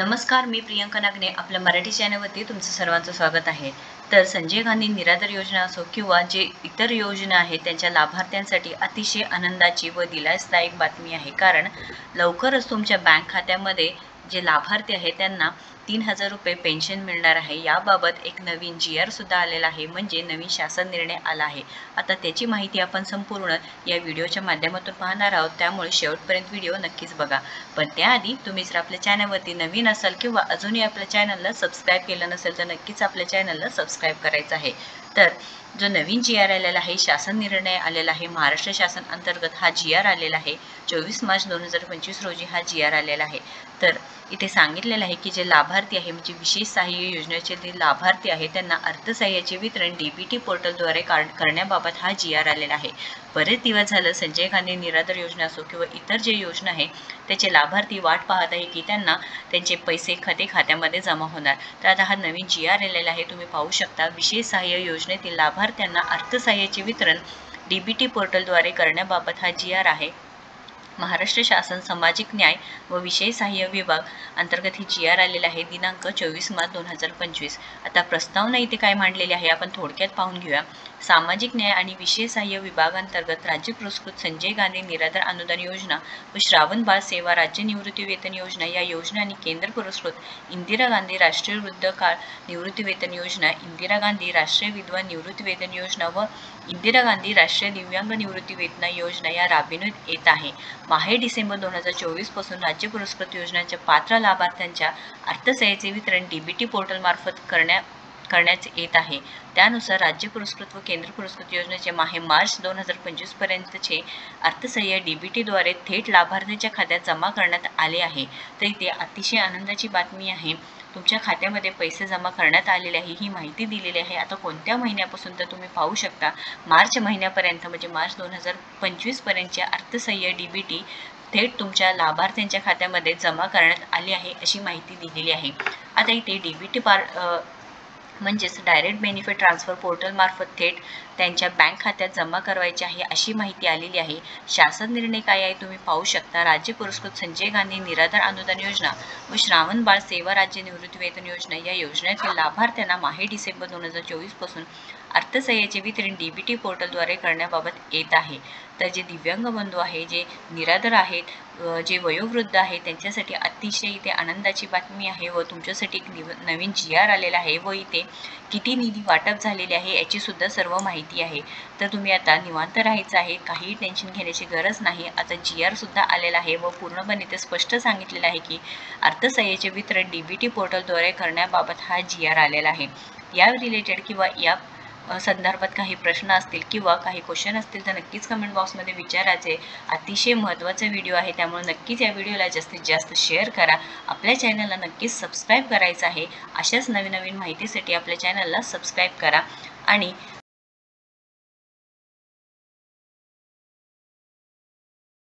नमस्कार, मी प्रियंका नागने आपल्या मराठी चॅनलवरती तुमचं सर्वांचं स्वागत आहे। तर संजय गांधी निराधार योजना असो किंवा जे इतर योजना आहेत त्यांच्या लाभार्थ्यांसाठी अतिशय आनंदाची व दिलासादायक बातमी आहे। कारण लवकरच तुमच्या बँक खात्यामध्ये जे लाभार्थी आहेत त्यांना 3000 रुपये पेन्शन मिळणार आहे। याबाबत एक नवीन GR सुद्धा आलेला आहे, म्हणजे नवीन शासन निर्णय आला आहे। आता त्याची माहिती आपण संपूर्ण या व्हिडिओच्या माध्यमातून पाहणार आहोत, त्यामुळे शेवटपर्यंत व्हिडिओ नक्कीच बघा। पण त्याआधी तुम्ही जर आपल्या चॅनलवरती नवीन असाल किंवा अजूनही आपल्या चॅनलला सबस्क्राईब केलं नसेल तर नक्कीच आपल्या चॅनलला सबस्क्राईब करायचं आहे। तर जो नवीन GR आलेला आहे, शासन निर्णय आलेला आहे, महाराष्ट्र शासन अंतर्गत हा GR आलेला आहे। 24 मार्च 2025 रोजी हा GR आलेला आहे। तर इथे सांगितलेलं आहे की जे लाभार्थी आहे, म्हणजे विशेष सहाय्य योजनेचे जे लाभार्थी आहे त्यांना अर्थसहाय्याचे वितरण DBT पोर्टलद्वारे करण्याबाबत हा GR आलेला आहे। बरेच दिवस झालं संजय गांधी निराधार योजना असो किंवा इतर जे योजना आहे त्याचे लाभार्थी वाट पाहत आहे की त्यांना त्यांचे पैसे खात्यामध्ये जमा होणार। तर आता हा नवीन GR आलेला आहे, तुम्ही पाहू शकता। विशेष सहाय्य योजनेतील लाभार्थ्यांना अर्थसहाय्याचे वितरण DBT पोर्टलद्वारे करण्याबाबत हा GR आहे। महाराष्ट्र शासन सामाजिक न्याय व विशेष सहाय्य विभाग अंतर्गत ही GR आलेला आहे, दिनांक 24 मार्च 2025। आता प्रस्तावना इथे काय मांडलेली आहे आपण थोडक्यात पाहून घेऊया। सामाजिक न्याय आणि विशेष सहाय्य विभागांतर्गत राज्य पुरस्कृत संजय गांधी निराधार अनुदान योजना व श्रावण बाळ सेवा राज्य निवृत्ती वेतन योजना या योजना आणि केंद्र पुरस्कृत इंदिरा गांधी राष्ट्रीय वृद्धकाळ निवृत्ती वेतन योजना, इंदिरा गांधी राष्ट्रीय विधवा निवृत्ती वेतन योजना व इंदिरा गांधी राष्ट्रीय दिव्यांग निवृत्ती वेतन योजना या राबविण्यात येत आहे। माहे डिसेंबर 2024 पासून राज्य पुरस्कृत योजनांच्या पात्र लाभार्थ्यांच्या अर्थसहाय्याचे वितरण DBT पोर्टल मार्फत करण्यात येत आहे। त्यानुसार राज्य पुरस्कृत व केंद्र पुरस्कृत योजनेचे मार्च 2025 पर्यंतचे अर्थसहाय्य DBT द्वारे थेट लाभार्थ्यांच्या खात्यात जमा करण्यात आले आहे। तर इथे अतिशय आनंदाची बातमी आहे, तुमच्या खात्यामध्ये पैसे जमा करण्यात आलेले आहे ही माहिती दिलेली आहे। आता कोणत्या महिन्यापासून तर तुम्ही पाहू शकता, मार्च महिन्यापर्यंत म्हणजे मार्च 2025 पर्यंतचे अर्थसहाय्य DBT थेट तुमच्या लाभार्थ्यांच्या खात्यामध्ये जमा करण्यात आली आहे अशी माहिती दिलेली आहे। आता इथे DBT म्हणजेच डायरेक्ट बेनिफिट ट्रान्सफर पोर्टल मार्फत थेट त्यांच्या बँक खात्यात जमा करायची आहे अशी माहिती आलेली आहे। शासन निर्णय काय आहे तुम्ही पाहू शकता। राज्य पुरस्कृत संजय गांधी निराधार अनुदान योजना व श्रावण बाळ सेवा राज्य निवृत्ती वेतन योजना या योजनेतील लाभार्थ्यांना माहे डिसेंबर 2024 पासून अर्थसहाय्याचे वितरण DBT पोर्टलद्वारे करण्याबाबत येत आहे। तर जे दिव्यांग बंधू आहे, जे निराधार आहेत, जे वयोवृद्ध आहेत त्यांच्यासाठी अतिशय इथे आनंदाची बातमी आहे व तुमच्यासाठी एक नवीन GR आलेला आहे व इथे किती निधी वाटप झालेले आहे याची सुद्धा सर्व माहिती आहे। तर तुम्ही आता निवांत राहायचं आहे, काही टेन्शन घेण्याची गरज नाही। आता GR सुद्धा आलेला आहे व पूर्णपणे ते स्पष्ट सांगितलेलं आहे की अर्थसहाय्याचे वितरण DBT पोर्टलद्वारे करण्याबाबत हा GR आलेला आहे। या रिलेटेड किंवा या संदर्भात काही प्रश्न असतील किंवा काही क्वेश्चन असतील तर नक्कीच कमेंट बॉक्समध्ये विचारायचे। अतिशय महत्त्वाचा व्हिडिओ आहे, त्यामुळे नक्कीच या व्हिडिओला जास्तीत जास्त शेअर करा। आपल्या चॅनलला नक्कीच सबस्क्राईब करायचं आहे। अशाच नवीन माहितीसाठी आपल्या चॅनलला सबस्क्राईब करा आणि